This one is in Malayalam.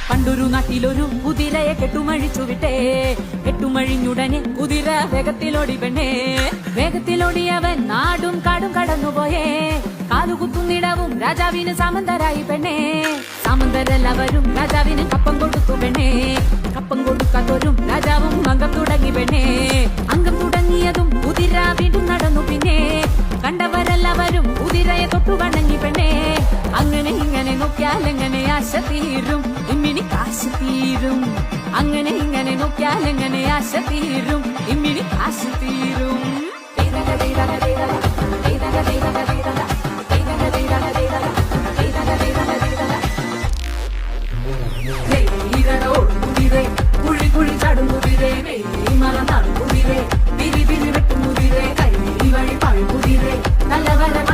പണ്ടൊരു നാട്ടിലൊരു കുതിരയെ കെട്ടുമഴിച്ചു വിട്ടേ. കെട്ടുമഴിഞ്ഞുടനെ കുതിര വേഗത്തിലോടി പെണ്ണേ. വേഗത്തിലോടിയവൻ നാടും കാടും കടന്നുപോയേ. കാലുകുത്തുന്നിടവും രാജാവിന് സാമന്തരായി പെണ്ണേ. സാമന്തരെല്ലാവരും രാജാവിന് കപ്പം കൊടുത്തു പെണ്ണേ. കപ്പം കൊടുക്കാത്തവരും രാജാവും അംഗം തുടങ്ങി പെണ്ണേ. അംഗം തുടങ്ങിയതും കുതിര വീണ്ടും നടന്നു പിന്നെ. കണ്ടവരെല്ലാവരും കുതിരയെ തൊട്ടു വണങ്ങി പെണ്ണേ. അങ്ങനെ ഇങ്ങനെ നോക്കിയാൽ എങ്ങനെ ആശ തീരും, ഇമ്മിണി കാശ് തീരും. അങ്ങനെ ഇങ്ങനെ നോക്കിയാൽ എങ്ങനെ ആശ തീരും, ഇമ്മിണി കാശ് തീരും. കുഴി കുഴി ചാടും കുതിരേ, മറന്നാടും കുതിരേ, പിരി പിരി വെട്ടും കുതിരേ, കൈ വഴി പഴം കുതിരേ, നല്ല വര